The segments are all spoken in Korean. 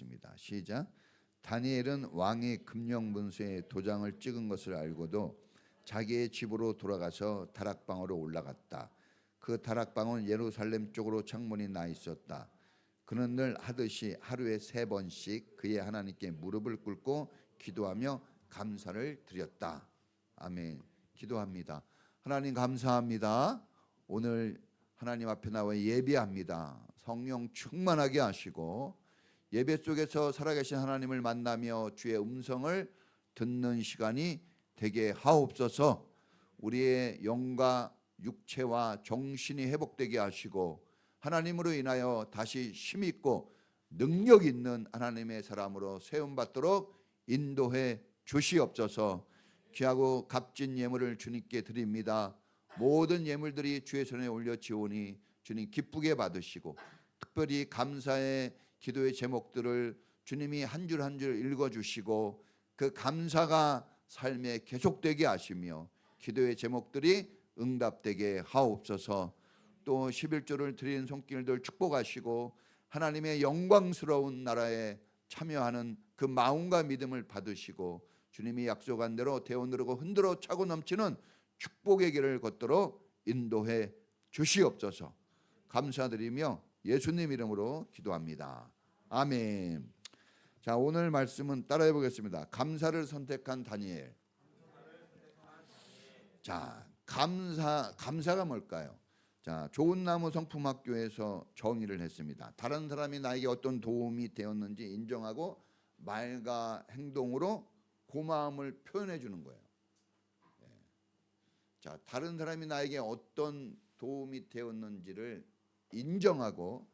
읽겠습니다. 시작. 다니엘은 왕의 금령문서에 도장을 찍은 것을 알고도 자기의 집으로 돌아가서 다락방으로 올라갔다. 그 다락방은 예루살렘 쪽으로 창문이 나 있었다. 그는 늘 하듯이 하루에 3번씩 그의 하나님께 무릎을 꿇고 기도하며 감사를 드렸다. 아멘. 기도합니다. 하나님 감사합니다. 오늘 하나님 앞에 나와 예배합니다. 성령 충만하게 하시고 예배 속에서 살아계신 하나님을 만나며 주의 음성을 듣는 시간이 되게 하옵소서. 우리의 영과 육체와 정신이 회복되게 하시고 하나님으로 인하여 다시 힘있고 능력 있는 하나님의 사람으로 세움받도록 인도해 주시옵소서. 귀하고 값진 예물을 주님께 드립니다. 모든 예물들이 주의 손에 올려지오니 주님 기쁘게 받으시고 특별히 감사의 기도의 제목들을 주님이 한 줄 한 줄 읽어주시고 그 감사가 삶에 계속되게 하시며 기도의 제목들이 응답되게 하옵소서. 또 11조를 드리는 손길들 축복하시고 하나님의 영광스러운 나라에 참여하는 그 마음과 믿음을 받으시고 주님이 약속한 대로 되어누르고 흔들어 차고 넘치는 축복의 길을 걷도록 인도해 주시옵소서. 감사드리며 예수님 이름으로 기도합니다. 아멘. 자, 오늘 말씀은 따라해 보겠습니다. 감사를 선택한 다니엘. 자, 감사가 뭘까요? 자, 좋은 나무 성품학교에서 정의를 했습니다. 다른 사람이 나에게 어떤 도움이 되었는지 인정하고 말과 행동으로 고마움을 표현해 주는 거예요. 자, 다른 사람이 나에게 어떤 도움이 되었는지를 인정하고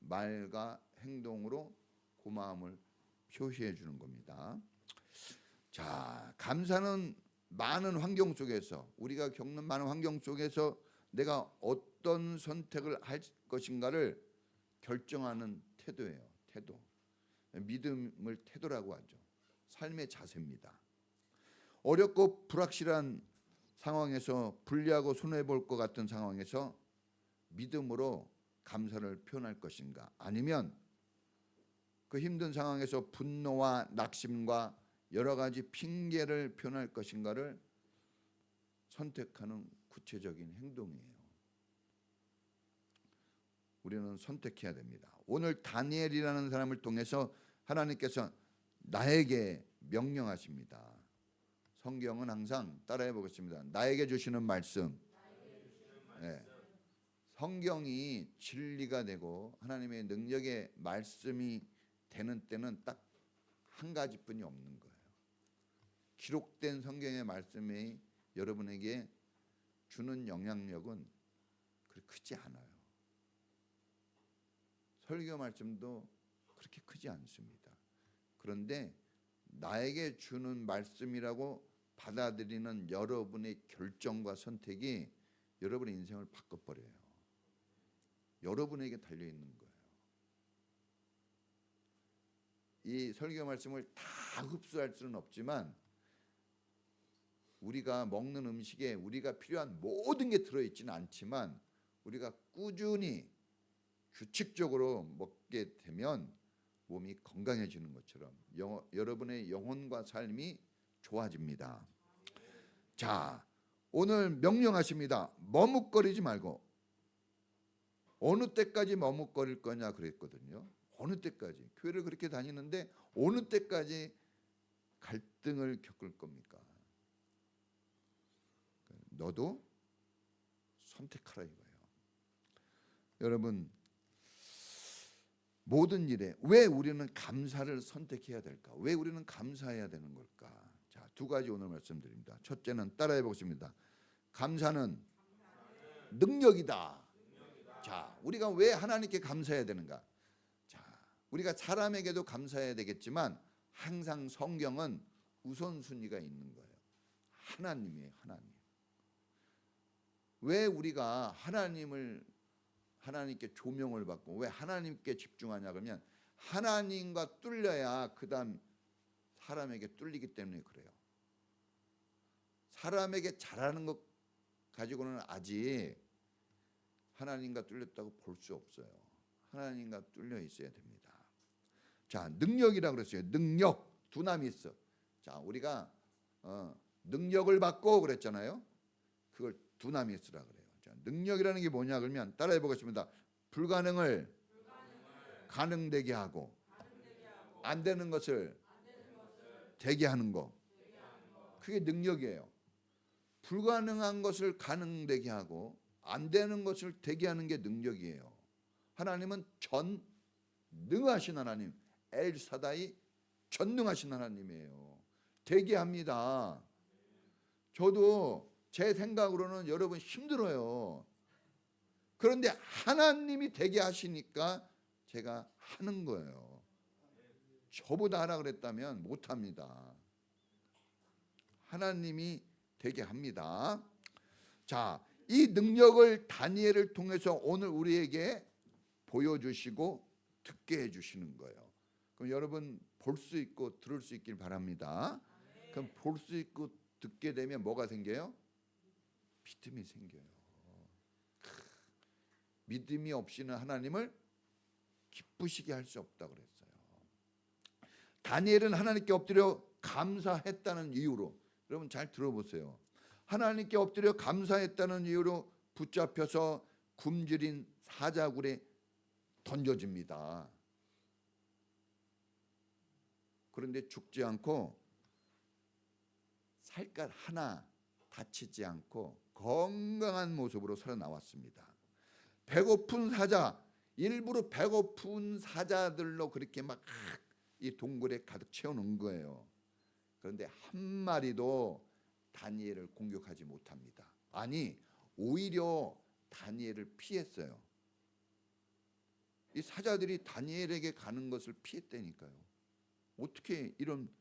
말과 행동으로 고마움을 표시해 주는 겁니다. 자, 감사는 많은 환경 속에서 우리가 겪는 많은 환경 속에서 내가 어떤 선택을 할 것인가를 결정하는 태도예요. 태도. 믿음을 태도라고 하죠. 삶의 자세입니다. 어렵고 불확실한 상황에서 불리하고 손해볼 것 같은 상황에서 믿음으로 감사를 표현할 것인가, 아니면 그 힘든 상황에서 분노와 낙심과 여러 가지 핑계를 표현할 것인가를 선택하는 구체적인 행동이에요. 우리는 선택해야 됩니다. 오늘 다니엘이라는 사람을 통해서 하나님께서 나에게 명령하십니다. 성경은 항상 따라해 보겠습니다. 나에게 주시는 말씀. 네. 성경이 진리가 되고 하나님의 능력의 말씀이 되는 때는 딱 한 가지뿐이 없는 거예요. 기록된 성경의 말씀이 여러분에게 주는 영향력은 그렇게 크지 않아요. 설교 말씀도 그렇게 크지 않습니다. 그런데 나에게 주는 말씀이라고 받아들이는 여러분의 결정과 선택이 여러분의 인생을 바꿔버려요. 여러분에게 달려있는 거예요. 이 설교 말씀을 다 흡수할 수는 없지만 우리가 먹는 음식에 우리가 필요한 모든 게 들어있지는 않지만 우리가 꾸준히 규칙적으로 먹게 되면 몸이 건강해지는 것처럼 여러분의 영혼과 삶이 좋아집니다. 자, 오늘 명령하십니다. 머뭇거리지 말고. 어느 때까지 머뭇거릴 거냐 그랬거든요. 어느 때까지. 교회를 그렇게 다니는데 어느 때까지 갈등을 겪을 겁니까? 너도 선택하라 이거예요. 여러분, 모든 일에 왜 우리는 감사를 선택해야 될까? 왜 우리는 감사해야 되는 걸까? 자, 두 가지 오늘 말씀드립니다. 첫째는 따라해 보겠습니다. 감사는 능력이다. 자, 우리가 왜 하나님께 감사해야 되는가? 자, 우리가 사람에게도 감사해야 되겠지만 항상 성경은 우선순위가 있는 거예요. 하나님이에요, 하나님. 왜 우리가 하나님께 조명을 받고 왜 하나님께 집중하냐 그러면 하나님과 뚫려야 그다음 사람에게 뚫리기 때문에 그래요. 사람에게 잘하는 것 가지고는 아직 하나님과 뚫렸다고 볼 수 없어요. 하나님과 뚫려 있어야 됩니다. 자, 능력이라고 그랬어요. 능력. 두나미 있어. 자, 우리가 능력을 받고 그랬잖아요. 그걸 두나미스라 그래요. 자, 능력이라는 게 뭐냐 그러면 따라해 보겠습니다. 불가능을 가능되게 하고 안 되는 것을 되게 하는 거. 그게 능력이에요. 불가능한 것을 가능되게 하고 안 되는 것을 되게 하는 게 능력이에요. 하나님은 전능하신 하나님, 엘사다이 전능하신 하나님이에요. 되게 합니다. 저도 제 생각으로는 여러분 힘들어요. 그런데 하나님이 되게 하시니까 제가 하는 거예요. 저보다 하라 그랬다면 못합니다. 하나님이 되게 합니다. 자, 이 능력을 다니엘을 통해서 오늘 우리에게 보여주시고 듣게 해주시는 거예요. 그럼 여러분 볼 수 있고 들을 수 있길 바랍니다. 그럼 볼 수 있고 듣게 되면 뭐가 생겨요? 믿음이 생겨요. 믿음이 없이는 하나님을 기쁘시게 할 수 없다 그랬어요. 다니엘은 하나님께 엎드려 감사했다는 이유로, 여러분 잘 들어보세요. 하나님께 엎드려 감사했다는 이유로 붙잡혀서 굶주린 사자굴에 던져집니다. 그런데 죽지 않고 살갗 하나 다치지 않고 건강한 모습으로 살아나왔습니다. 배고픈 사자, 일부러 배고픈 사자들로 그렇게 막 이 동굴에 가득 채워놓은 거예요. 그런데 한 마리도 다니엘을 공격하지 못합니다. 아니, 오히려 다니엘을 피했어요. 이 사자들이 다니엘에게 가는 것을 피했다니까요. 어떻게 이런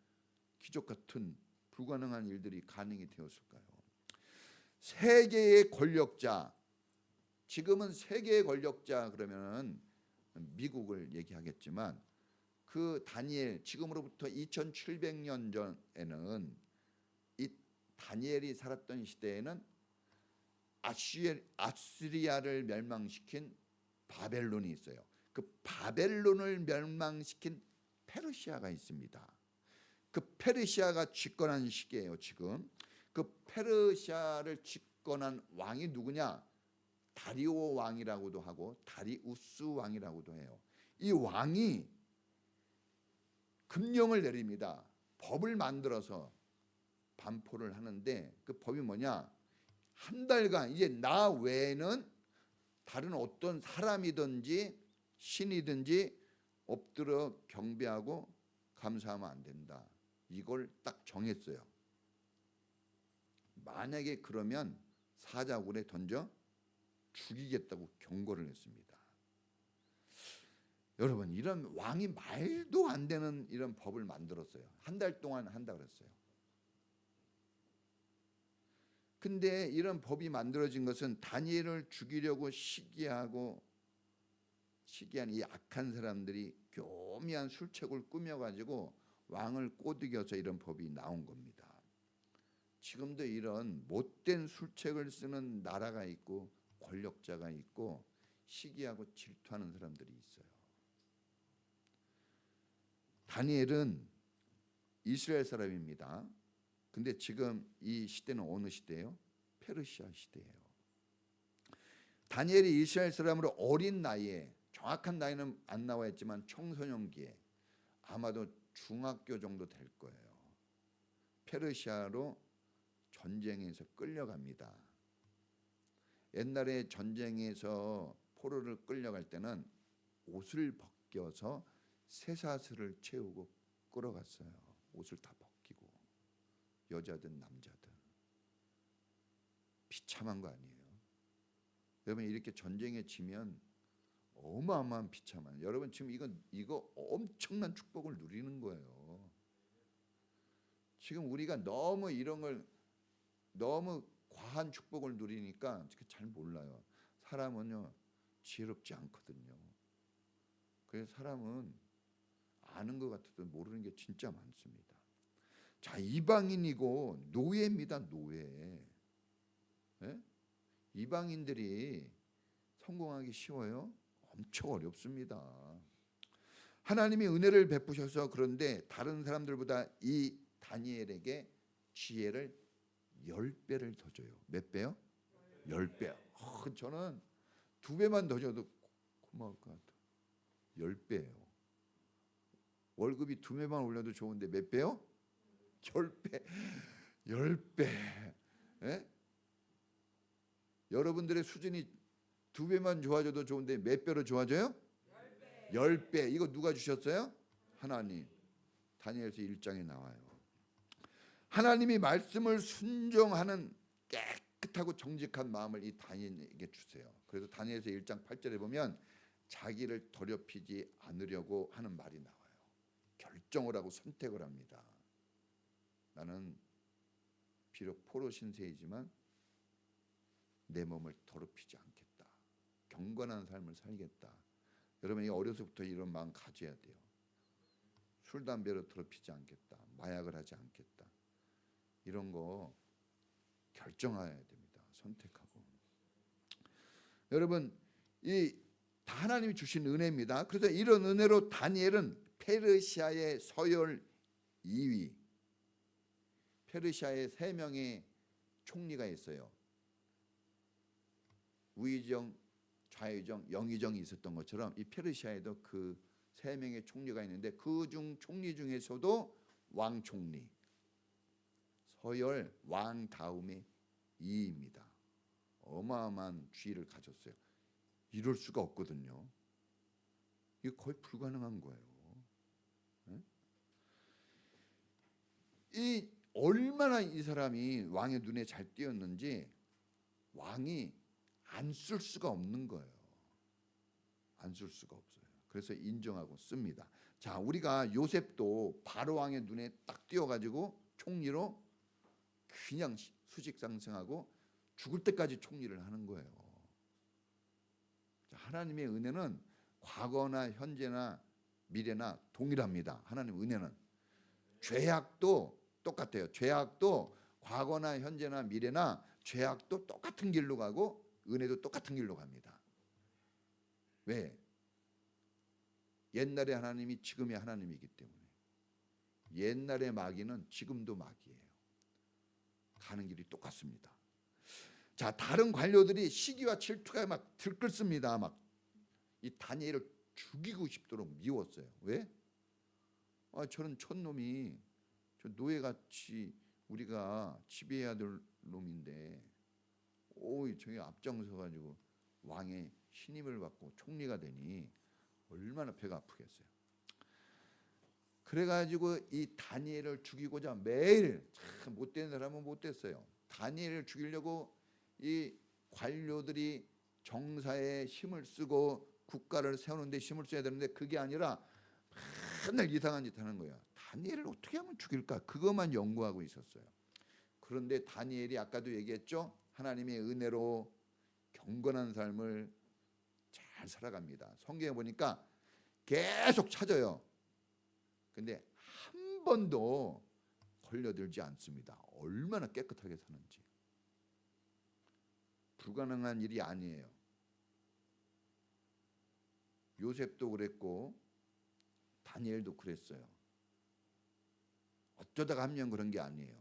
기적 같은 불가능한 일들이 가능이 되었을까요? 세계의 권력자, 지금은 세계의 권력자 그러면 미국을 얘기하겠지만 그 다니엘, 지금으로부터 2700년 전에는 이 다니엘이 살았던 시대에는 아시리아를 멸망시킨 바벨론이 있어요. 그 바벨론을 멸망시킨 페르시아가 있습니다. 그 페르시아가 집권한 시기예요. 지금 그 페르시아를 집권한 왕이 누구냐? 다리오 왕이라고도 하고 다리우스 왕이라고도 해요. 이 왕이 금령을 내립니다. 법을 만들어서 반포를 하는데 그 법이 뭐냐? 한 달간 이제 나 외에는 다른 어떤 사람이든지 신이든지 엎드려 경배하고 감사하면 안 된다. 이걸 딱 정했어요. 만약에 그러면 사자굴에 던져 죽이겠다고 경고를 했습니다. 여러분, 이런 왕이 말도 안 되는 이런 법을 만들었어요. 한 달 동안 한다 그랬어요. 근데 이런 법이 만들어진 것은 다니엘을 죽이려고 시기한 이 악한 사람들이 교묘한 술책을 꾸며가지고 왕을 꼬드겨서 이런 법이 나온 겁니다. 지금도 이런 못된 술책을 쓰는 나라가 있고 권력자가 있고 시기하고 질투하는 사람들이 있어요. 다니엘은 이스라엘 사람입니다. 근데 지금 이 시대는 어느 시대예요? 페르시아 시대예요. 다니엘이 이스라엘 사람으로 어린 나이에, 정확한 나이는 안 나와 있지만 청소년기에 아마도 중학교 정도 될 거예요. 페르시아로 전쟁에서 끌려갑니다. 옛날에 전쟁에서 포로를 끌려갈 때는 옷을 벗겨서 쇠사슬을 채우고 끌어갔어요. 옷을 다 벗기고, 여자든 남자든. 비참한 거 아니에요? 여러분, 이렇게 전쟁에 지면 어마어마한 비참한, 여러분 지금 이거 엄청난 축복을 누리는 거예요. 지금 우리가 너무 이런 걸, 너무 과한 축복을 누리니까 잘 몰라요. 사람은요 지혜롭지 않거든요. 그래서 사람은 아는 것 같아도 모르는 게 진짜 많습니다. 자, 이방인이고 노예입니다. 노예. 예? 이방인들이 성공하기 쉬워요? 엄청 어렵습니다. 하나님이 은혜를 베푸셔서 그런데 다른 사람들보다 이 다니엘에게 지혜를 10배를 더 줘요. 몇 배요? 10배. 저는 2배만 더 줘도 고마울 것 같아요. 10배예요. 월급이 2배만 올려도 좋은데 몇 배요? 10배. 10배. 예? 여러분들의 수준이 2배만 좋아져도 좋은데 몇 배로 좋아져요? 10배. 이거 누가 주셨어요? 하나님. 다니엘서 1장에 나와요. 하나님이 말씀을 순종하는 깨끗하고 정직한 마음을 이 다니엘에게 주세요. 그래서 다니엘서 1장 8절에 보면 자기를 더럽히지 않으려고 하는 말이 나와요. 결정을 하고 선택을 합니다. 나는 비록 포로 신세이지만 내 몸을 더럽히지 않겠다. 경건한 삶을 살겠다. 여러분이 어려서부터 이런 마음 가져야 돼요. 술, 담배로 더럽히지 않겠다. 마약을 하지 않겠다. 이런 거 결정해야 됩니다. 선택하고. 여러분, 이 다 하나님이 주신 은혜입니다. 그래서 이런 은혜로 다니엘은 페르시아의 서열 2위. 페르시아에 3명의 총리가 있어요. 우의정, 좌의정, 영의정이 있었던 것처럼 이 페르시아에도 그 3명의 총리가 있는데 그중 총리 중에서도 왕총리, 서열 왕 다음에 2위입니다. 어마어마한 지위를 가졌어요. 이럴 수가 없거든요. 이거 거의 불가능한 거예요. 이 얼마나 이 사람이 왕의 눈에 잘 띄었는지 왕이 안 쓸 수가 없는 거예요. 안 쓸 수가 없어요. 그래서 인정하고 씁니다. 자, 우리가 요셉도 바로 왕의 눈에 딱 띄어가지고 총리로 그냥 수직 상승하고 죽을 때까지 총리를 하는 거예요. 자, 하나님의 은혜는 과거나 현재나 미래나 동일합니다. 하나님 은혜는 죄악도 똑같아요. 죄악도 과거나 현재나 미래나 죄악도 똑같은 길로 가고 은혜도 똑같은 길로 갑니다. 왜? 옛날의 하나님이 지금의 하나님이기 때문에. 옛날의 마귀는 지금도 마귀예요. 가는 길이 똑같습니다. 자, 다른 관료들이 시기와 질투가 막 들끓습니다. 막 이 다니엘을 죽이고 싶도록 미웠어요. 왜? 저는 촌놈이 저 노예같이 우리가 지배해야 될 놈인데 저기 앞장서 가지고 왕의 신임을 받고 총리가 되니 얼마나 배가 아프겠어요. 그래가지고 이 다니엘을 죽이고자 매일 참 못된 사람은 못됐어요. 다니엘을 죽이려고 이 관료들이 정사에 힘을 쓰고 국가를 세우는데 힘을 써야 되는데 그게 아니라 맨날 이상한 짓 하는 거야. 다니엘을 어떻게 하면 죽일까? 그것만 연구하고 있었어요. 그런데 다니엘이 아까도 얘기했죠. 하나님의 은혜로 경건한 삶을 잘 살아갑니다. 성경에 보니까 계속 찾아요. 근데 한 번도 걸려들지 않습니다. 얼마나 깨끗하게 사는지. 불가능한 일이 아니에요. 요셉도 그랬고 다니엘도 그랬어요. 어쩌다가 한 명 그런 게 아니에요.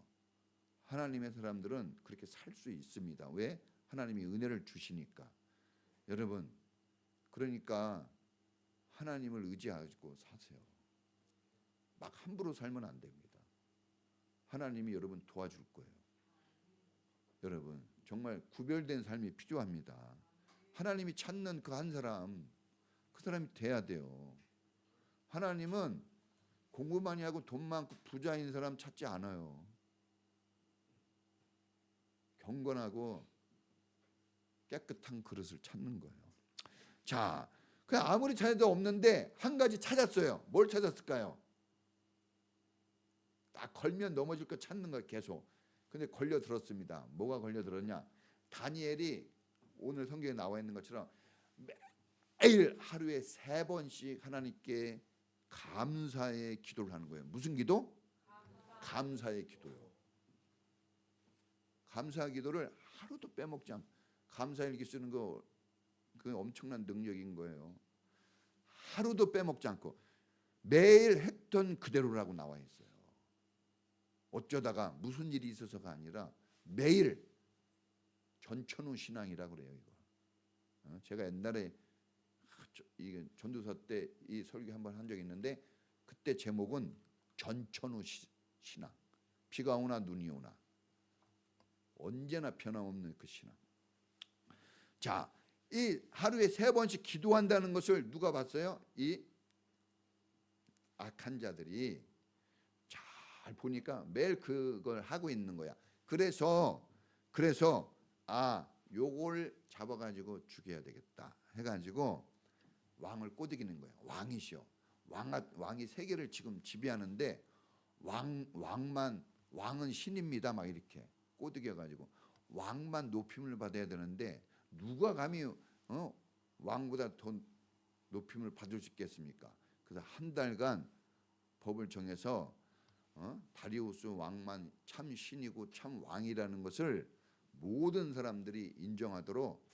하나님의 사람들은 그렇게 살 수 있습니다. 왜? 하나님이 은혜를 주시니까. 여러분, 그러니까 하나님을 의지하고 사세요. 막 함부로 살면 안 됩니다. 하나님이 여러분 도와줄 거예요. 여러분, 정말 구별된 삶이 필요합니다. 하나님이 찾는 그 한 사람, 그 사람이 돼야 돼요. 하나님은 공부 많이 하고 돈 많고 부자인 사람 찾지 않아요. 경건하고 깨끗한 그릇을 찾는 거예요. 자, 그냥 아무리 찾아도 없는데 한 가지 찾았어요. 뭘 찾았을까요? 딱 걸면 넘어질 거 찾는 거예요. 계속. 근데 걸려 들었습니다. 뭐가 걸려 들었냐? 다니엘이 오늘 성경에 나와 있는 것처럼 매일 하루에 3번씩 하나님께 감사의 기도를 하는 거예요. 무슨 기도? 감사의 기도요. 감사 기도를 하루도 빼먹지 않고 감사일기 쓰는 거 그 엄청난 능력인 거예요. 하루도 빼먹지 않고 매일 했던 그대로라고 나와 있어요. 어쩌다가 무슨 일이 있어서가 아니라 매일 전천후 신앙이라고 그래요. 이거 제가 옛날에 이게 전도서 때 이 설교 한번 한 적이 있는데 그때 제목은 전천후 신앙. 비가 오나 눈이 오나 언제나 변함없는 그 신앙. 자, 이 하루에 3번씩 기도한다는 것을 누가 봤어요? 이 악한 자들이 잘 보니까 매일 그걸 하고 있는 거야. 그래서 요걸 잡아가지고 죽여야 되겠다 해가지고 왕을 꼬드기는 거예요. 왕이시오. 왕이 세계를 지금 지배하는데 왕은 신입니다. 막 이렇게 꼬드겨가지고 왕만 높임을 받아야 되는데 누가 감히 왕보다 더 높임을 받을 수 있겠습니까? 그래서 한 달간 법을 정해서 다리우스 왕만 참 신이고 참 왕이라는 것을 모든 사람들이 인정하도록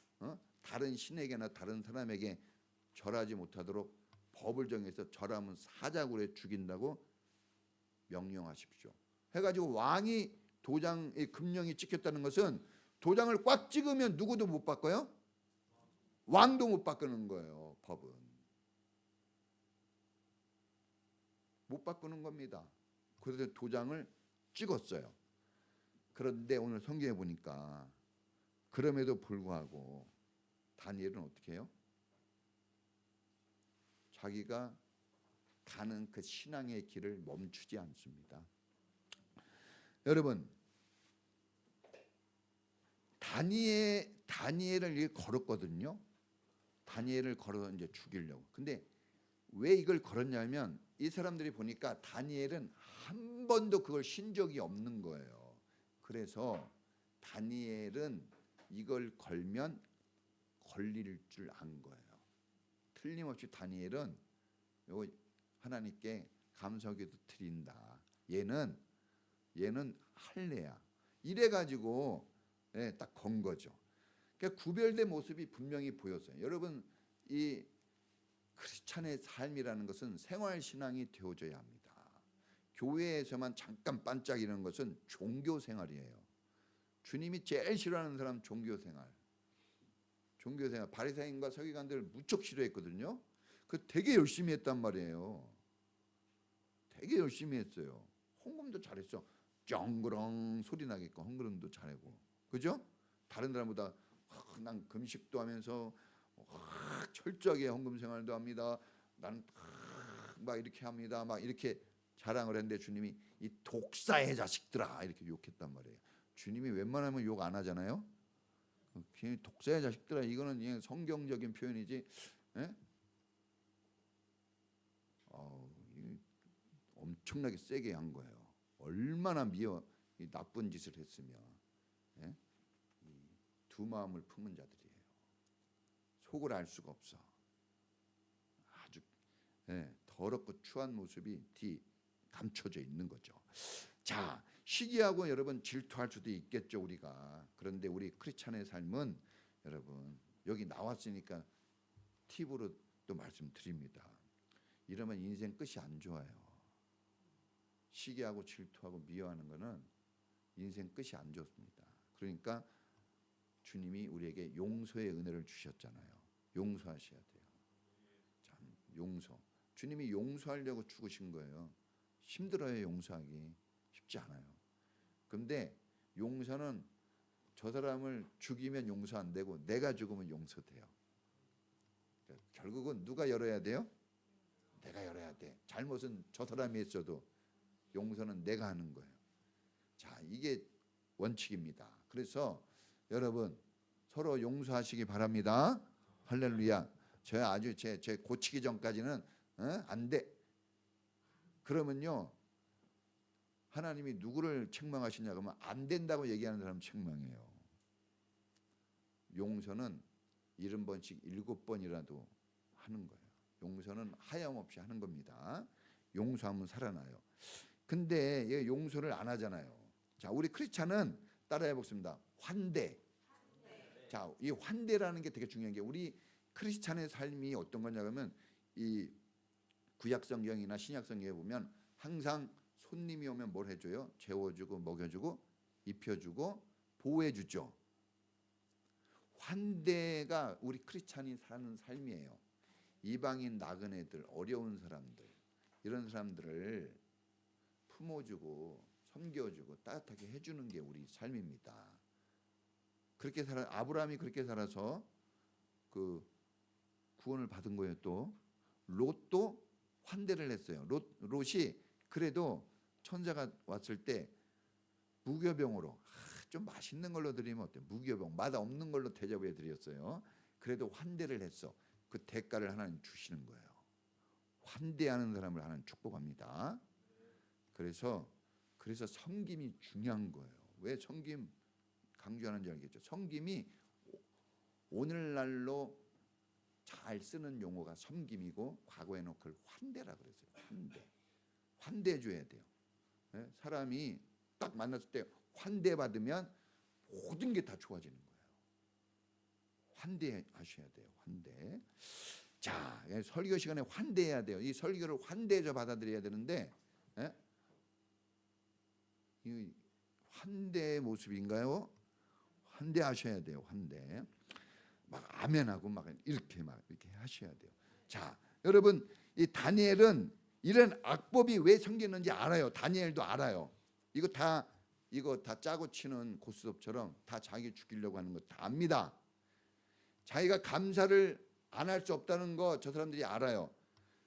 다른 신에게나 다른 사람에게 절하지 못하도록 법을 정해서 절하면 사자굴에 죽인다고 명령하십시오. 해가지고 왕이 도장에 금령이 찍혔다는 것은 도장을 꽉 찍으면 누구도 못 바꿔요? 왕도 못 바꾸는 거예요. 법은 못 바꾸는 겁니다. 그래서 도장을 찍었어요. 그런데 오늘 성경에 보니까 그럼에도 불구하고 다니엘은 어떻게 해요? 자기가 가는 그 신앙의 길을 멈추지 않습니다. 여러분, 다니엘을 걸었거든요. 다니엘을 걸어서 이제 죽이려고. 근데 왜 이걸 걸었냐면 이 사람들이 보니까 다니엘은 한 번도 그걸 신 적이 없는 거예요. 그래서 다니엘은 이걸 걸면 걸릴 줄 안 거예요. 틀림없이 다니엘은 요 하나님께 감사기도 드린다. 얘는 할례야. 이래 가지고 딱 건 거죠. 그러니까 구별된 모습이 분명히 보였어요. 여러분, 이 크리스찬의 삶이라는 것은 생활 신앙이 되어져야 합니다. 교회에서만 잠깐 반짝이는 것은 종교 생활이에요. 주님이 제일 싫어하는 사람 종교 생활. 바리새인과 서기관들 무척 싫어했거든요. 그 되게 열심히 했단 말이에요. 되게 열심히 했어요. 헌금도 잘했어. 쩡그렁 소리 나게끔 헌금도 잘하고, 그죠? 다른 사람보다 난 금식도 하면서 철저하게 헌금 생활도 합니다. 나는 막 이렇게 합니다. 막 이렇게 자랑을 했는데 주님이 이 독사의 자식들아 이렇게 욕했단 말이에요. 주님이 웬만하면 욕 안 하잖아요. 독사의 자식들아 이거는 그냥 성경적인 표현이지. 엄청나게 세게 한 거예요. 얼마나 이 나쁜 짓을 했으면. 두 마음을 품은 자들이에요. 속을 알 수가 없어. 아주 더럽고 추한 모습이 감춰져 있는 거죠. 자, 시기하고 여러분 질투할 수도 있겠죠 우리가. 그런데 우리 크리스찬의 삶은 여러분 여기 나왔으니까 팁으로 또 말씀드립니다. 이러면 인생 끝이 안 좋아요. 시기하고 질투하고 미워하는 거는 인생 끝이 안 좋습니다. 그러니까 주님이 우리에게 용서의 은혜를 주셨잖아요. 용서하셔야 돼요. 참 용서. 주님이 용서하려고 죽으신 거예요. 힘들어요. 용서하기 쉽지 않아요. 근데 용서는 저 사람을 죽이면 용서 안 되고 내가 죽으면 용서돼요. 그러니까 결국은 누가 열어야 돼요? 내가 열어야 돼. 잘못은 저 사람이 했어도 용서는 내가 하는 거예요. 자, 이게 원칙입니다. 그래서 여러분 서로 용서하시기 바랍니다. 할렐루야. 제 고치기 전까지는 안 돼. 그러면요 하나님이 누구를 책망하시냐 그러면 안 된다고 얘기하는 사람 책망해요. 용서는 70번씩 7번이라도 하는 거예요. 용서는 하염없이 하는 겁니다. 용서하면 살아나요. 근데 용서를 안 하잖아요. 자, 우리 크리스찬은 따라해 보겠습니다. 환대. 자, 이 환대라는 게 되게 중요한 게 우리 크리스찬의 삶이 어떤 거냐 그러면 이 구약 성경이나 신약 성경에 보면 항상 손님이 오면 뭘 해줘요? 재워주고 먹여주고 입혀주고 보호해주죠. 환대가 우리 크리스찬이 사는 삶이에요. 이방인 나그네들, 어려운 사람들, 이런 사람들을 품어주고 섬겨주고 따뜻하게 해주는 게 우리 삶입니다. 그렇게 아브라함이 그렇게 살아서 그 구원을 받은 거예요. 또 롯도 환대를 했어요. 롯이 그래도 천사가 왔을 때 무교병으로 좀 맛있는 걸로 드리면 어때? 무교병 맛 없는 걸로 대접해 드렸어요. 그래도 환대를 했어. 그 대가를 하나님 주시는 거예요. 환대하는 사람을 하나님 축복합니다. 그래서 섬김이 중요한 거예요. 왜 섬김 강조하는지 알겠죠? 섬김이 오늘날로 잘 쓰는 용어가 섬김이고 과거에는 그걸 환대라 그랬어요. 환대해 줘야 돼요. 사람이 딱 만났을 때 환대받으면 모든 게 다 좋아지는 거예요. 환대하셔야 돼요. 환대. 자, 설교 시간에 환대해야 돼요. 이 설교를 환대해서 받아들여야 되는데, 이 환대의 모습인가요? 환대하셔야 돼요. 환대. 막 아멘하고 막 이렇게 하셔야 돼요. 자, 여러분, 이 다니엘은 이런 악법이 왜 생겼는지 알아요. 다니엘도 알아요. 이거 다 짜고 치는 고스톱처럼 다 자기 죽이려고 하는 거 다 압니다. 자기가 감사를 안 할 수 없다는 거 저 사람들이 알아요.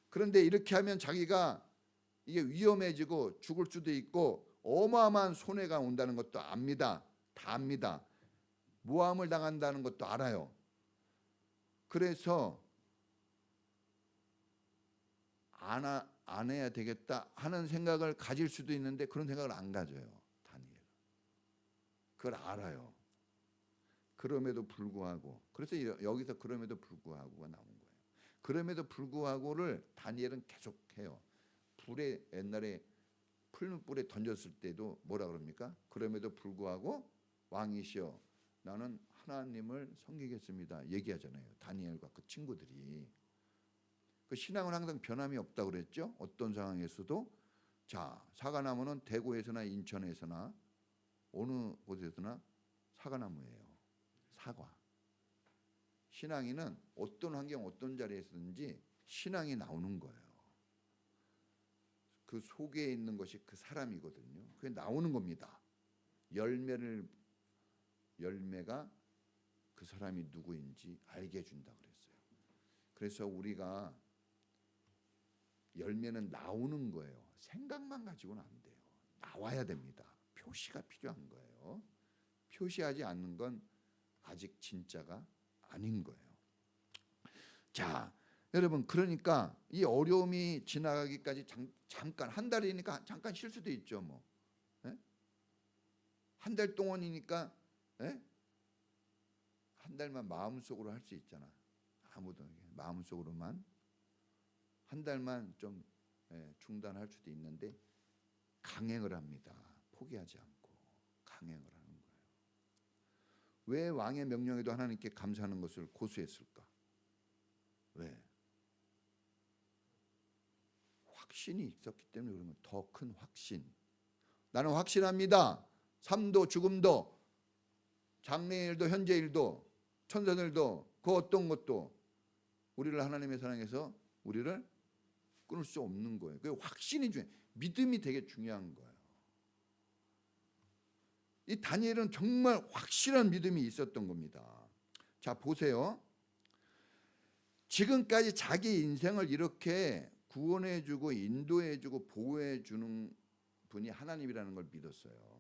그런데 이렇게 하면 자기가 이게 위험해지고 죽을 수도 있고 어마어마한 손해가 온다는 것도 압니다. 다 압니다. 모함을 당한다는 것도 알아요. 그래서 안 해야 되겠다 하는 생각을 가질 수도 있는데 그런 생각을 안 가져요. 다니엘. 그걸 알아요. 그럼에도 불구하고, 그래서 여기서 그럼에도 불구하고가 나온 거예요. 그럼에도 불구하고를 다니엘은 계속해요. 불에 옛날에 풀무불에 던졌을 때도 뭐라 그럽니까? 그럼에도 불구하고 왕이시여 나는 하나님을 섬기겠습니다. 얘기하잖아요. 다니엘과 그 친구들이. 그 신앙은 항상 변함이 없다 그랬죠. 어떤 상황에서도. 자, 사과나무는 대구에서나 인천에서나 어느 곳에서나 사과나무예요. 사과. 신앙인은 어떤 환경 어떤 자리에서든지 신앙이 나오는 거예요. 그 속에 있는 것이 그 사람이거든요. 그게 나오는 겁니다. 열매가 그 사람이 누구인지 알게 해준다 그랬어요. 그래서 우리가 열매는 나오는 거예요. 생각만 가지고는 안 돼요. 나와야 됩니다. 표시가 필요한 거예요. 표시하지 않는 건 아직 진짜가 아닌 거예요. 자, 여러분, 그러니까 이 어려움이 지나가기까지 잠깐 한 달이니까 잠깐 쉴 수도 있죠. 뭐 한 달 동안이니까 한 달만 마음속으로 할 수 있잖아. 아무도 마음속으로만 한 달만 좀 중단할 수도 있는데 강행을 합니다. 포기하지 않고 강행을 하는 거예요. 왜 왕의 명령에도 하나님께 감사하는 것을 고수했을까? 왜? 확신이 있었기 때문에. 그러면 더 큰 확신. 나는 확신합니다. 삶도 죽음도 장래일도 현재일도 천사들도 그 어떤 것도 우리를 하나님의 사랑에서 우리를 끊을 수 없는 거예요. 그 확신이 중요해요. 믿음이 되게 중요한 거예요. 이 다니엘은 정말 확실한 믿음이 있었던 겁니다. 자, 보세요. 지금까지 자기 인생을 이렇게 구원해주고 인도해주고 보호해주는 분이 하나님이라는 걸 믿었어요.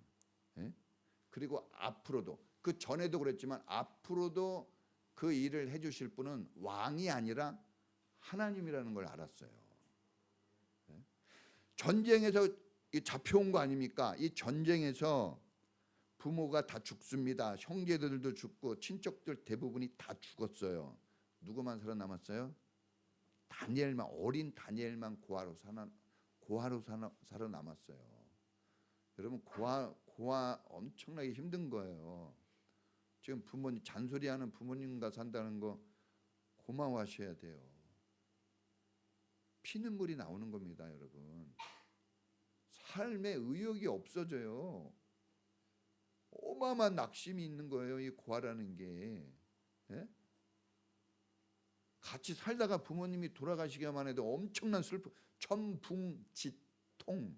그리고 앞으로도, 그 전에도 그랬지만 앞으로도 그 일을 해주실 분은 왕이 아니라 하나님이라는 걸 알았어요. 전쟁에서 잡혀온 거 아닙니까? 이 전쟁에서 부모가 다 죽습니다. 형제들도 죽고 친척들 대부분이 다 죽었어요. 누구만 살아남았어요? 다니엘만, 어린 다니엘만 고아로 살아남았어요. 여러분, 고아 엄청나게 힘든 거예요. 지금 부모님 잔소리하는 부모님과 산다는 거 고마워하셔야 돼요. 피눈물이 나오는 겁니다, 여러분. 삶의 의욕이 없어져요. 어마어마한 낙심이 있는 거예요, 이 고아라는 게. 예? 같이 살다가 부모님이 돌아가시기만 해도 엄청난 슬픔, 천붕지통,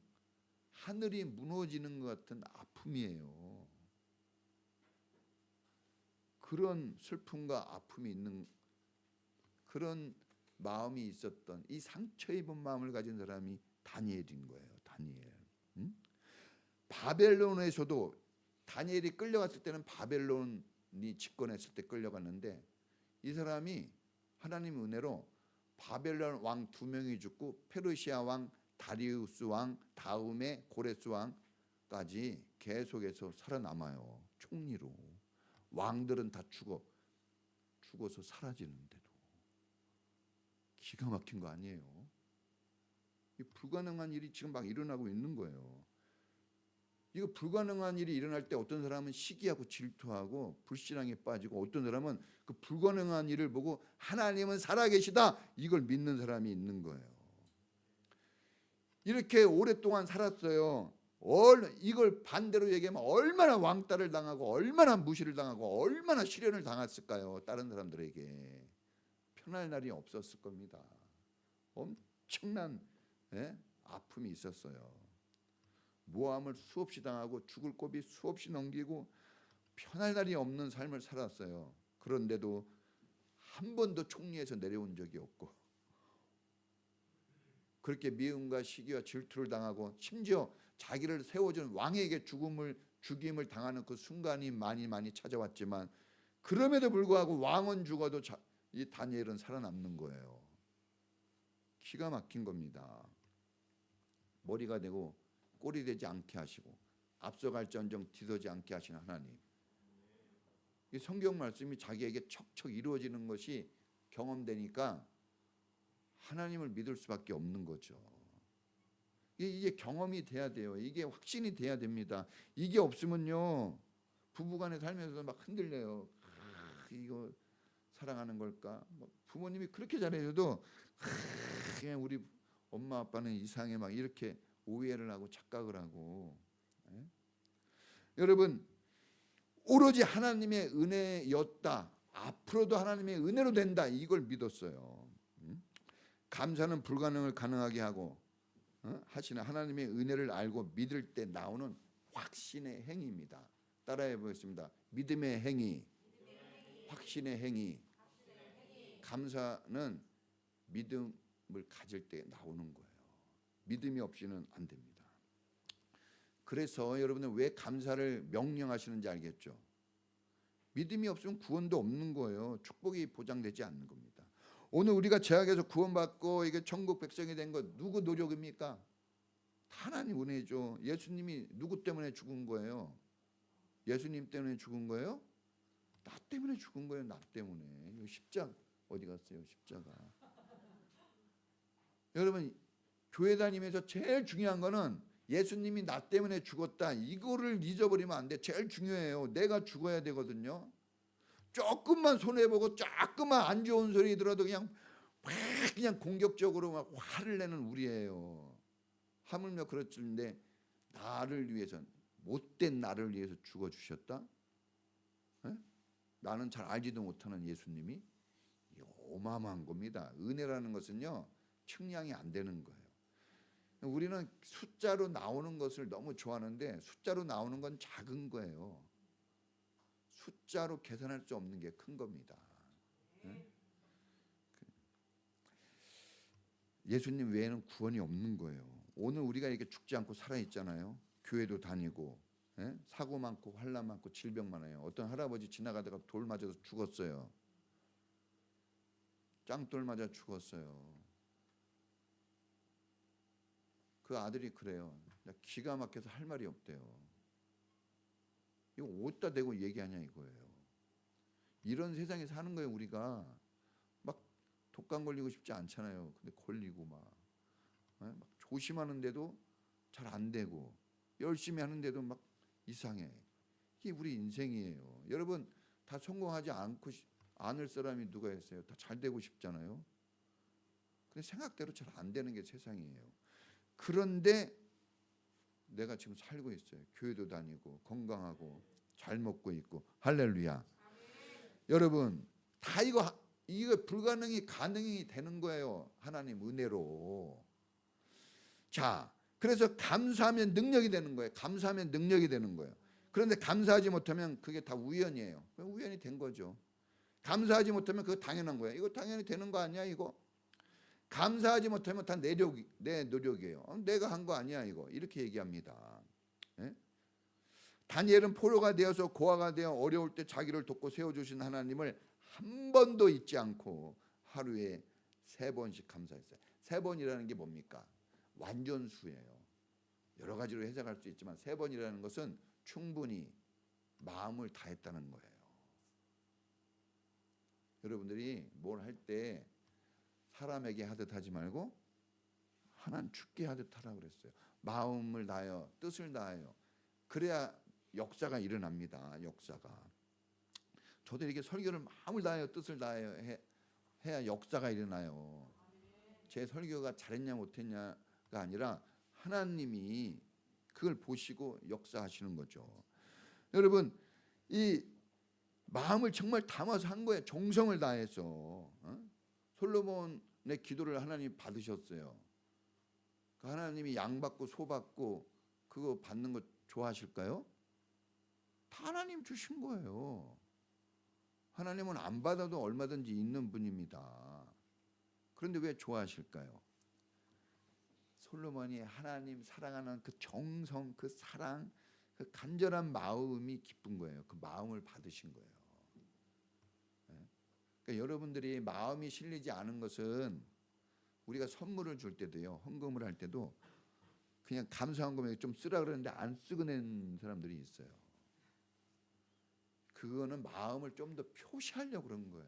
하늘이 무너지는 것 같은 아픔이에요. 그런 슬픔과 아픔이 있는 그런 마음이 있었던 이 상처 입은 마음을 가진 사람이 다니엘인 거예요. 다니엘. 응? 바벨론에서도 다니엘이 끌려갔을 때는 바벨론이 집권했을 때 끌려갔는데 이 사람이 하나님의 은혜로 바벨론 왕 2명이 죽고 페르시아 왕 다리우스 왕 다음에 고레스 왕까지 계속해서 살아남아요. 총리로. 왕들은 다 죽어서 사라지는데도 기가 막힌 거 아니에요. 이 불가능한 일이 지금 막 일어나고 있는 거예요. 이거 불가능한 일이 일어날 때 어떤 사람은 시기하고 질투하고 불신앙에 빠지고 어떤 사람은 그 불가능한 일을 보고 하나님은 살아계시다 이걸 믿는 사람이 있는 거예요. 이렇게 오랫동안 살았어요. 이걸 반대로 얘기하면 얼마나 왕따를 당하고 얼마나 무시를 당하고 얼마나 시련을 당했을까요? 다른 사람들에게 편할 날이 없었을 겁니다. 엄청난 아픔이 있었어요. 모함을 수없이 당하고 죽을 고비 수없이 넘기고 편할 날이 없는 삶을 살았어요. 그런데도 한 번도 총리에서 내려온 적이 없고 그렇게 미움과 시기와 질투를 당하고 심지어 자기를 세워준 왕에게 죽임을 당하는 그 순간이 많이 찾아왔지만 그럼에도 불구하고 왕은 죽어도 이 다니엘은 살아남는 거예요. 기가 막힌 겁니다. 머리가 되고 꼴이 되지 않게 하시고 앞서갈지언정 뒤서지 않게 하시는 하나님. 이 성경 말씀이 자기에게 척척 이루어지는 것이 경험되니까 하나님을 믿을 수밖에 없는 거죠. 이게 경험이 돼야 돼요. 이게 확신이 돼야 됩니다. 이게 없으면요 부부간에 살면서 막 흔들려요. 이거 사랑하는 걸까? 부모님이 그렇게 잘해줘도 그냥 우리 엄마 아빠는 이상해 막 이렇게 오해를 하고 착각을 하고. 여러분 오로지 하나님의 은혜였다. 앞으로도 하나님의 은혜로 된다. 이걸 믿었어요. 감사는 불가능을 가능하게 하고 하시는 하나님의 은혜를 알고 믿을 때 나오는 확신의 행위입니다. 따라해 보겠습니다. 믿음의 행위, 확신의 행위. 감사는 믿음을 가질 때 나오는 거예요. 믿음이 없이는 안 됩니다. 그래서 여러분은 왜 감사를 명령하시는지 알겠죠? 믿음이 없으면 구원도 없는 거예요. 축복이 보장되지 않는 겁니다. 오늘 우리가 죄악에서 구원받고 이게 천국 백성이 된 거 누구 노력입니까? 하나님 은혜죠. 예수님이 누구 때문에 죽은 거예요? 예수님 때문에 죽은 거예요? 나 때문에 죽은 거예요. 나 때문에. 십자가 어디 갔어요? 십자가. 여러분 교회 다니면서 제일 중요한 거는 예수님이 나 때문에 죽었다. 이거를 잊어버리면 안 돼. 제일 중요해요. 내가 죽어야 되거든요. 조금만 손해보고 조금만 안 좋은 소리 들어도 그냥 공격적으로 막 화를 내는 우리예요. 하물며 그렇는데 나를 위해서 못된 나를 위해서 죽어주셨다. 나는 잘 알지도 못하는 예수님이 어마어마한 겁니다. 은혜라는 것은요 측량이 안 되는 거예요. 우리는 숫자로 나오는 것을 너무 좋아하는데 숫자로 나오는 건 작은 거예요. 숫자로 계산할 수 없는 게 큰 겁니다. 예수님 외에는 구원이 없는 거예요. 오늘 우리가 이렇게 죽지 않고 살아 있잖아요. 교회도 다니고 사고 많고 환난 많고 질병 많아요. 어떤 할아버지 지나가다가 돌 맞아서 죽었어요. 짱돌 맞아 죽었어요. 그 아들이 그래요. 기가 막혀서 할 말이 없대요. 이거 어디다 대고 얘기하냐 이거예요. 이런 세상에 사는 거예요. 우리가 막 독감 걸리고 싶지 않잖아요. 근데 걸리고 막 조심하는데도 잘 안 되고 열심히 하는데도 막 이상해. 이게 우리 인생이에요. 여러분 다 성공하지 않을 사람이 누가 있어요? 다 잘 되고 싶잖아요. 근데 생각대로 잘 안 되는 게 세상이에요. 그런데 내가 지금 살고 있어요. 교회도 다니고 건강하고 잘 먹고 있고. 할렐루야. 여러분 다 이거 불가능이 가능이 되는 거예요. 하나님 은혜로. 자, 그래서 감사하면 능력이 되는 거예요. 감사하면 능력이 되는 거예요. 그런데 감사하지 못하면 그게 다 우연이에요. 우연이 된 거죠. 감사하지 못하면 그거 당연한 거예요. 이거 당연히 되는 거 아니야 이거? 감사하지 못하면 다 내 노력이에요. 내가 한 거 아니야 이거. 이렇게 얘기합니다. 예? 다니엘은 포로가 되어서 고아가 되어 어려울 때 자기를 돕고 세워주신 하나님을 한 번도 잊지 않고 하루에 3번씩 감사했어요. 3번이라는 게 뭡니까? 완전수예요. 여러 가지로 해석할 수 있지만 3번이라는 것은 충분히 마음을 다했다는 거예요. 여러분들이 뭘 할 때 사람에게 하듯 하지 말고 하나님 주께 하듯 하라 그랬어요. 마음을 다하여 뜻을 다하여 그래야 역사가 일어납니다. 역사가. 저도 이렇게 설교를 마음을 다하여 뜻을 다하여 해야 역사가 일어나요. 제 설교가 잘했냐 못했냐가 아니라 하나님이 그걸 보시고 역사하시는 거죠. 여러분 이 마음을 정말 담아서 한 거예요. 정성을 다해서. 솔로몬의 기도를 하나님 받으셨어요. 그 하나님이 양 받고 소 받고 그거 받는 거 좋아하실까요? 다 하나님 주신 거예요. 하나님은 안 받아도 얼마든지 있는 분입니다. 그런데 왜 좋아하실까요? 솔로몬이 하나님 사랑하는 그 정성, 그 사랑, 그 간절한 마음이 기쁜 거예요. 그 마음을 받으신 거예요. 그러니까 여러분들이 마음이 실리지 않은 것은 우리가 선물을 줄 때도요, 헌금을 할 때도 그냥 감사한 금액 좀 쓰라 그러는데 안 쓰고 낸 사람들이 있어요. 그거는 마음을 좀 더 표시하려고 그런 거예요.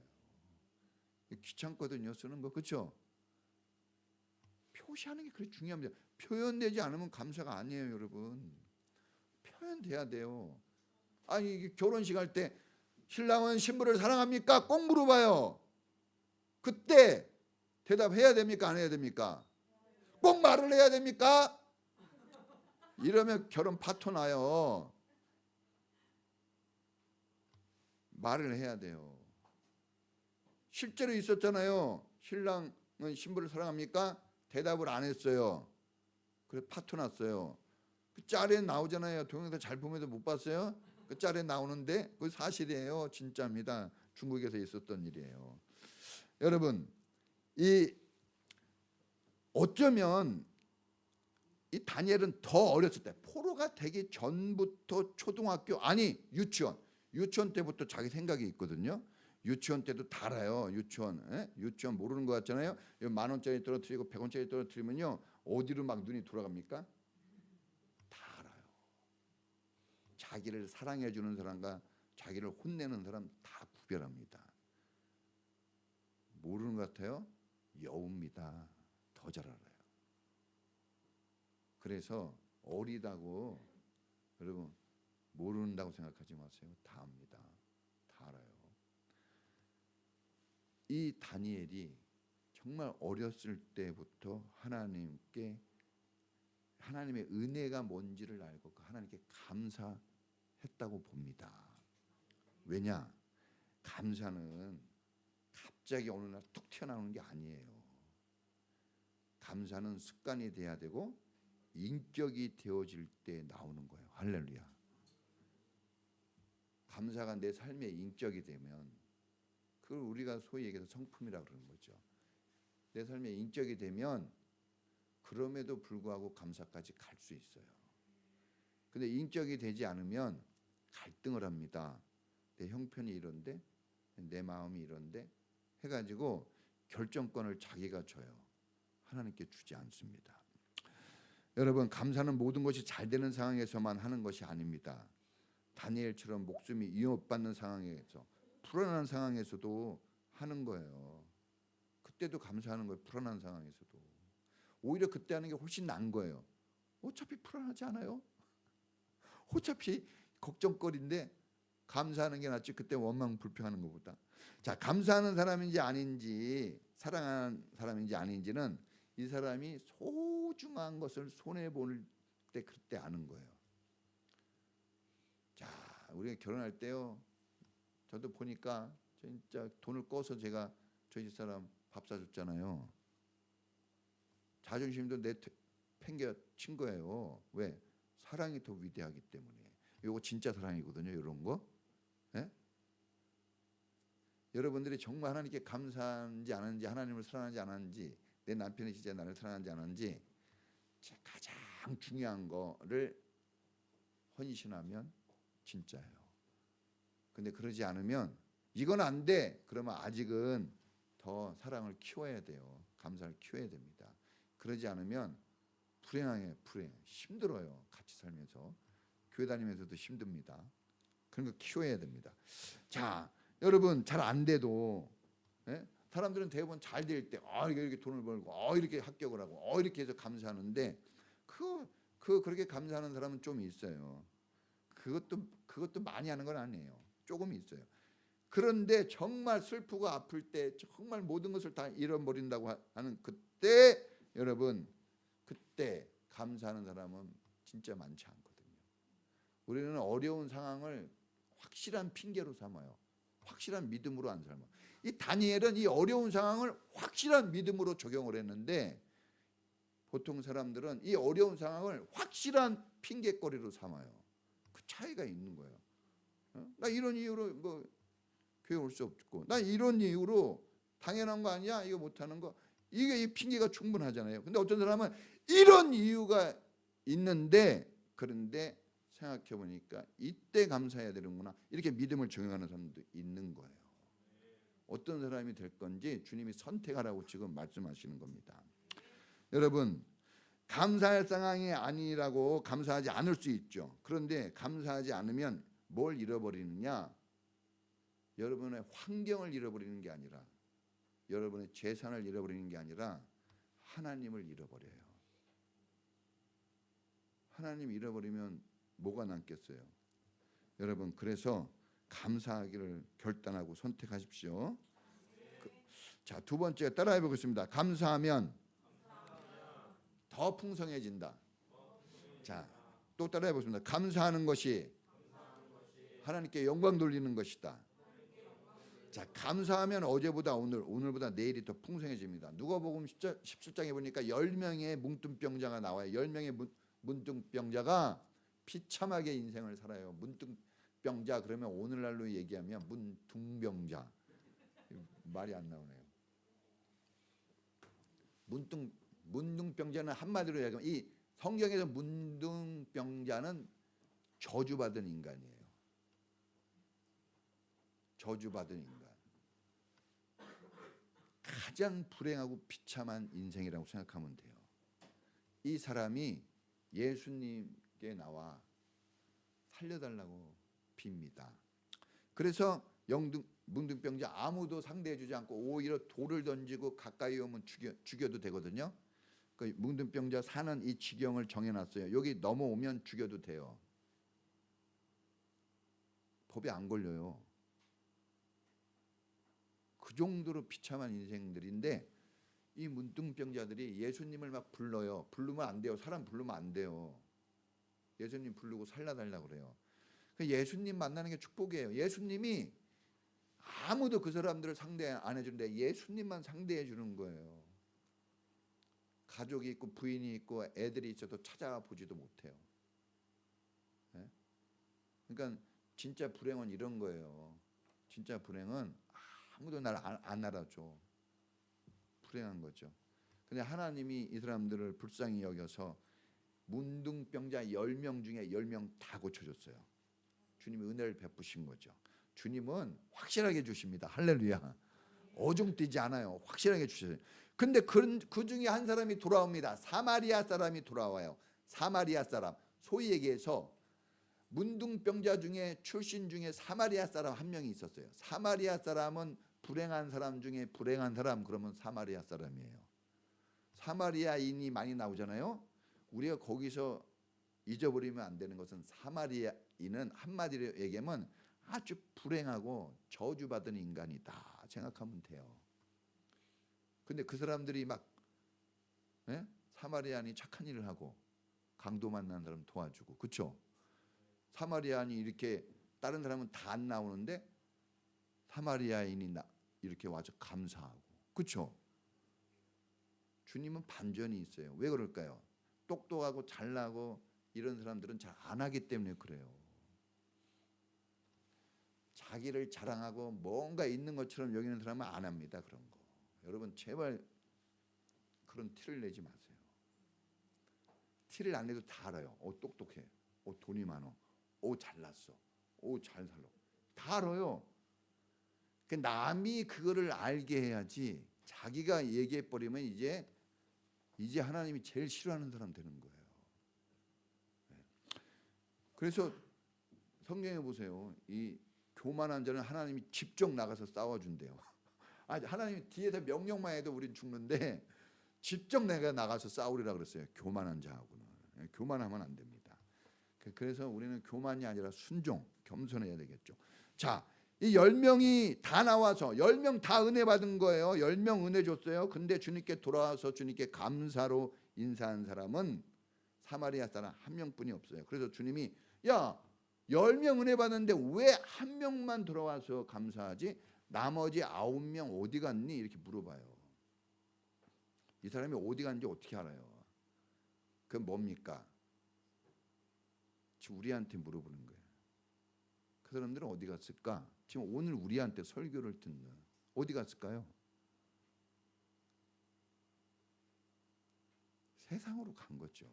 귀찮거든요, 쓰는 거. 그렇죠? 표시하는 게 그렇게 중요합니다. 표현되지 않으면 감사가 아니에요, 여러분. 표현돼야 돼요. 아니 결혼식 할 때 신랑은 신부를 사랑합니까? 꼭 물어봐요. 그때 대답해야 됩니까? 안 해야 됩니까? 꼭 말을 해야 됩니까? 이러면 결혼 파토 나요. 말을 해야 돼요. 실제로 있었잖아요. 신랑은 신부를 사랑합니까? 대답을 안 했어요. 그래서 파토 났어요. 그 짤에 나오잖아요. 동영상 잘 보면서 못 봤어요? 그 짤에 나오는데 그 사실이에요. 진짜입니다. 중국에서 있었던 일이에요. 여러분, 이 어쩌면 이 다니엘은 더 어렸을 때 포로가 되기 전부터 초등학교 아니 유치원 때부터 자기 생각이 있거든요. 유치원 때도 다 알아요. 유치원 모르는 것 같잖아요. 10,000원짜리 떨어뜨리고 100원짜리 떨어뜨리면요 어디로 막 눈이 돌아갑니까? 다 알아요. 자기를 사랑해 주는 사람과 자기를 혼내는 사람 다 구별합니다. 모르는 것 같아요? 여우입니다. 더 잘 알아요. 그래서 어리다고 여러분 모른다고 생각하지 마세요. 다 압니다. 다 알아요. 이 다니엘이 정말 어렸을 때부터 하나님께 하나님의 은혜가 뭔지를 알고 하나님께 감사했다고 봅니다. 왜냐? 감사는 갑자기 어느 날 툭 튀어나오는 게 아니에요. 감사는 습관이 돼야 되고 인격이 되어질 때 나오는 거예요. 할렐루야. 감사가 내 삶의 인격이 되면 그걸 우리가 소위 얘기해서 성품이라고 그러는 거죠. 내 삶의 인격이 되면 그럼에도 불구하고 감사까지 갈 수 있어요. 근데 인격이 되지 않으면 갈등을 합니다. 내 형편이 이런데 내 마음이 이런데 해가지고 결정권을 자기가 줘요. 하나님께 주지 않습니다. 여러분 감사는 모든 것이 잘 되는 상황에서만 하는 것이 아닙니다. 다니엘처럼 목숨이 위협받는 상황에서 불안한 상황에서도 하는 거예요. 그때도 감사하는 거예요. 불안한 상황에서도. 오히려 그때 하는 게 훨씬 나은 거예요. 어차피 불안하지 않아요. 어차피 걱정거리인데 감사하는 게 낫지 그때 원망 불평하는 것보다. 자, 감사하는 사람인지 아닌지, 사랑하는 사람인지 아닌지는 이 사람이 소중한 것을 손해 볼 때 그때 아는 거예요. 자, 우리가 결혼할 때요, 저도 보니까 진짜 돈을 꺼서 제가 저희 집 사람 밥 사줬잖아요. 자존심도 팽겨 친 거예요. 왜? 사랑이 더 위대하기 때문에. 이거 진짜 사랑이거든요. 이런 거. 예? 여러분들이 정말 하나님께 감사한지 안 하는지, 하나님을 사랑하지 않았는지, 내 남편이 진짜 나를 사랑하지 않았는지 가장 중요한 거를 헌신하면 진짜예요. 근데 그러지 않으면 이건 안 돼. 그러면 아직은 더 사랑을 키워야 돼요. 감사를 키워야 됩니다. 그러지 않으면 불행해요. 힘들어요. 같이 살면서. 교회 다니면서도 힘듭니다. 그런 거 키워야 됩니다. 자, 여러분 잘 안 돼도, 예? 사람들은 대부분 잘 될 때 이렇게 돈을 벌고 이렇게 합격을 하고 이렇게 해서 감사하는데 그렇게 감사하는 사람은 좀 있어요. 그것도 많이 하는 건 아니에요. 조금 있어요. 그런데 정말 슬프고 아플 때 정말 모든 것을 다 잃어버린다고 하는 그때, 여러분 그때 감사하는 사람은 진짜 많지 않거든요. 우리는 어려운 상황을 확실한 핑계로 삼아요. 확실한 믿음으로 안 살아요. 이 다니엘은 이 어려운 상황을 확실한 믿음으로 적용을 했는데 보통 사람들은 이 어려운 상황을 확실한 핑계거리로 삼아요. 그 차이가 있는 거예요. 나 이런 이유로 뭐 교회 올 수 없고, 나 이런 이유로 당연한 거 아니야? 이거 못하는 거, 이게 이 핑계가 충분하잖아요. 근데 어떤 사람은 이런 이유가 있는데, 그런데 생각해 보니까 이때 감사해야 되는구나, 이렇게 믿음을 적용하는 사람도 있는 거예요. 어떤 사람이 될 건지 주님이 선택하라고 지금 말씀하시는 겁니다. 여러분, 감사할 상황이 아니라고 감사하지 않을 수 있죠. 그런데 감사하지 않으면 뭘 잃어버리느냐? 여러분의 환경을 잃어버리는 게 아니라, 여러분의 재산을 잃어버리는 게 아니라 하나님을 잃어버려요. 하나님 잃어버리면 뭐가 남겠어요? 여러분, 그래서 감사하기를 결단하고 선택하십시오. 자, 두 번째 따라해 보겠습니다. 감사하면 더 풍성해진다. 자, 또 따라해 보겠습니다. 감사하는 것이 하나님께 영광 돌리는 것이다. 자, 감사하면 어제보다 오늘보다 내일이 더 풍성해집니다. 누가복음 17장에 보니까 10명의 뭉뚱병자가 나와요. 10명의 문둥병자가 비참하게 인생을 살아요. 문둥병자 그러면 오늘날로 얘기하면 문둥병자, 말이 안 나오네요. 문둥병자는 한마디로 얘기하면, 이 성경에서 문둥병자는 저주받은 인간이에요. 저주받은 인간. 가장 불행하고 비참한 인생이라고 생각하면 돼요. 이 사람이 예수님께 나와 살려달라고 빕니다. 그래서 문둥병자 아무도 상대해주지 않고 오히려 돌을 던지고 가까이 오면 죽여도 되거든요. 그 문둥병자 사는 이 지경을 정해놨어요. 여기 넘어오면 죽여도 돼요. 법에 안 걸려요. 그 정도로 비참한 인생들인데, 이 문둥병자들이 예수님을 막 불러요. 부르면 안 돼요. 사람 부르면 안 돼요. 예수님 부르고 살려달라고 그래요. 예수님 만나는 게 축복이에요. 예수님이 아무도 그 사람들을 상대 안 해주는데 예수님만 상대해 주는 거예요. 가족이 있고 부인이 있고 애들이 있어도 찾아보지도 못해요. 네? 그러니까 진짜 불행은 이런 거예요. 진짜 불행은 아무도 날 안 알아줘. 불행한 거죠. 근데 하나님이 이 사람들을 불쌍히 여겨서 문둥병자 10명 중에 10명 다 고쳐줬어요. 주님이 은혜를 베푸신 거죠. 주님은 확실하게 주십니다. 할렐루야. 어중뛰지 않아요. 확실하게 주셔요. 근데 그 중에 한 사람이 돌아옵니다. 사마리아 사람이 돌아와요. 사마리아 사람. 소위 얘기해서 문둥병자 중에 출신 중에 사마리아 사람 한 명이 있었어요. 사마리아 사람은 불행한 사람 중에 불행한 사람, 그러면 사마리아 사람이에요. 사마리아인이 많이 나오잖아요. 우리가 거기서 잊어버리면 안 되는 것은, 사마리아인은 한마디로 얘기하면 아주 불행하고 저주받은 인간이다 생각하면 돼요. 근데 그 사람들이 막 사마리아인이 착한 일을 하고 강도 만난 사람 도와주고, 그렇죠? 사마리아인이 이렇게 다른 사람은 다 안 나오는데 사마리아인이 이렇게 와서 감사하고, 그렇죠? 주님은 반전이 있어요. 왜 그럴까요? 똑똑하고 잘나고 이런 사람들은 잘 안 하기 때문에 그래요. 자기를 자랑하고 뭔가 있는 것처럼 여기는 사람은 안 합니다. 그런 거. 여러분 제발 그런 티를 내지 마세요. 티를 안 내도 다 알아요. 똑똑해. 돈이 많어. 잘났어. 잘 살아. 다 알아요. 그 남이 그거를 알게 해야지. 자기가 얘기해 버리면 이제 하나님이 제일 싫어하는 사람 되는 거예요. 그래서 성경에 보세요. 이 교만한 자는 하나님이 직접 나가서 싸워준대요. 하나님이 뒤에서 명령만 해도 우린 죽는데 직접 내가 나가서 싸우리라 그랬어요. 교만한 자하고는. 교만하면 안 됩니다. 그래서 우리는 교만이 아니라 순종, 겸손해야 되겠죠. 자, 이 10명이 다 나와서 10명 다 은혜 받은 거예요. 10명 은혜 줬어요. 근데 주님께 돌아와서 주님께 감사로 인사한 사람은 사마리아 사람 한 명뿐이 없어요. 그래서 주님이 야, 10명 은혜 받았는데 왜 한 명만 돌아와서 감사하지? 나머지 9명 어디 갔니? 이렇게 물어봐요. 이 사람이 어디 갔는지 어떻게 알아요? 그건 뭡니까? 지금 우리한테 물어보는 거예요. 그 사람들은 어디 갔을까? 지금 오늘 우리한테 설교를 듣는 어디 갔을까요? 세상으로 간 거죠.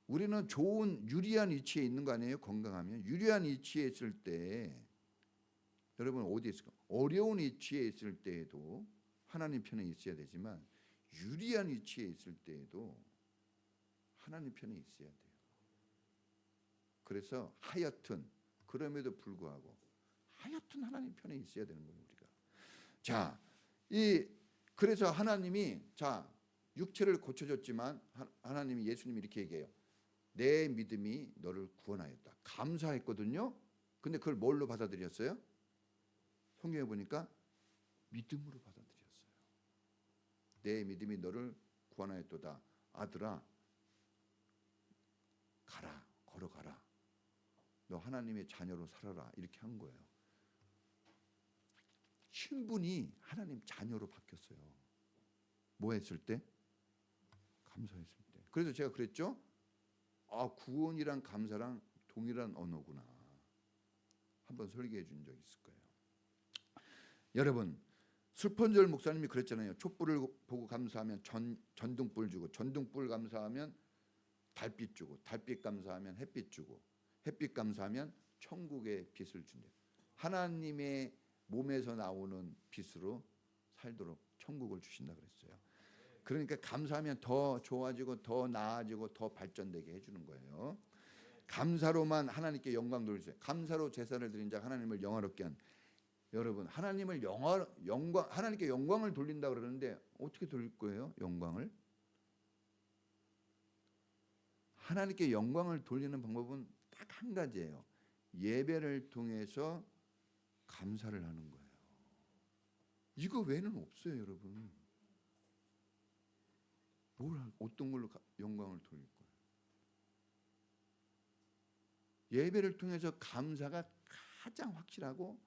우리는 좋은 유리한 위치에 있는 거 아니에요? 건강하면 유리한 위치에 있을 때 여러분 어디 있을까? 어려운 위치에 있을 때에도 하나님 편에 있어야 되지만 유리한 위치에 있을 때에도 하나님 편에 있어야 돼요. 그래서 하여튼 그럼에도 불구하고 하여튼 하나님 편에 있어야 되는 거예요, 우리가. 자, 그래서 하나님이 육체를 고쳐줬지만 하나님이 예수님이 이렇게 얘기해요. 내 믿음이 너를 구원하였다. 감사했거든요. 근데 그걸 뭘로 받아들였어요? 성경에 보니까 믿음으로 받아들였어요. 내 믿음이 너를 구원하였도다. 아들아, 걸어가라. 너 하나님의 자녀로 살아라. 이렇게 한 거예요. 신분이 하나님 자녀로 바뀌었어요. 뭐 했을 때? 감사했을 때. 그래서 제가 그랬죠. 구원이랑 감사랑 동일한 언어구나. 한번 설교해 준 적 있을 거예요. 여러분, 술펀절 목사님이 그랬잖아요. 촛불을 보고 감사하면 전등불 주고, 전등불 감사하면 달빛 주고, 달빛 감사하면 햇빛 주고, 햇빛 감사하면 천국의 빛을 준대요. 하나님의 몸에서 나오는 빛으로 살도록 천국을 주신다 그랬어요. 그러니까 감사하면 더 좋아지고 더 나아지고 더 발전되게 해주는 거예요. 감사로만 하나님께 영광 돌리세요. 감사로 제사를 드린 자 하나님을 영화롭게 한. 여러분, 하나님을 하나님께 영광을 돌린다 그러는데 어떻게 돌릴 거예요? 영광을? 하나님께 영광을 돌리는 방법은 딱 한 가지예요. 예배를 통해서 감사를 하는 거예요. 이거 외에는 없어요, 여러분. 어떤 걸로 영광을 돌릴 거예요? 예배를 통해서 감사가 가장 확실하고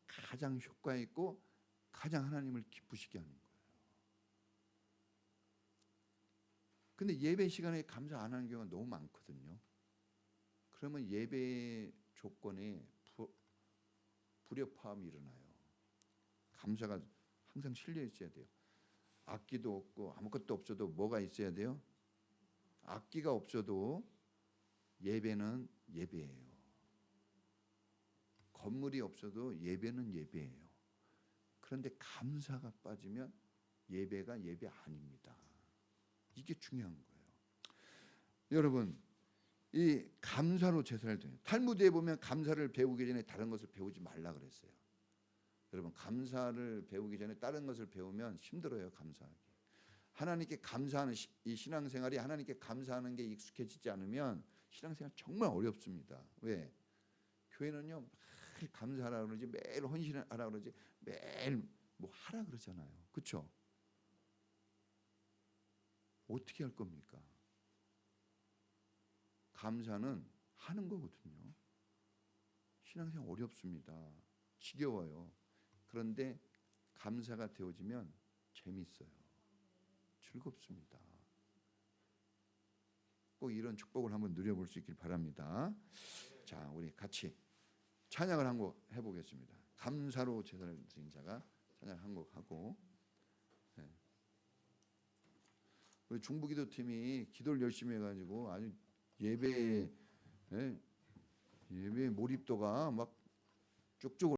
가장 효과 있고 가장 하나님을 기쁘시게 하는 거예요. 근데 예배 시간에 감사 안 하는 경우가 너무 많거든요. 그러면 예배 조건에 불협화음이 일어나요. 감사가 항상 실려 있어야 돼요. 악기도 없고 아무것도 없어도 뭐가 있어야 돼요? 악기가 없어도 예배는 예배예요. 건물이 없어도 예배는 예배예요. 그런데 감사가 빠지면 예배가 예배 아닙니다. 이게 중요한 거예요. 여러분, 이 감사로 제사를 드려요. 탈무드에 보면 감사를 배우기 전에 다른 것을 배우지 말라 그랬어요. 여러분, 감사를 배우기 전에 다른 것을 배우면 힘들어요. 감사하기. 하나님께 감사하는 이 신앙생활이 하나님께 감사하는 게 익숙해지지 않으면 신앙생활 정말 어렵습니다. 왜? 교회는요 매일 감사하라 그러지, 매일 헌신하라 그러지, 매일 뭐 하라 그러잖아요. 그렇죠? 어떻게 할 겁니까? 감사는 하는 거거든요. 신앙생활 어렵습니다. 지겨워요. 그런데 감사가 되어지면 재밌어요. 즐겁습니다. 꼭 이런 축복을 한번 누려볼 수 있길 바랍니다. 자, 우리 같이 찬양을 한 곡 해보겠습니다. 감사로 제사를 드린 자가 찬양 한 곡 하고, 네. 우리 중부기도팀이 기도를 열심히 해가지고 아주 예배에, 예, 예배 몰입도가 막 쭉쭉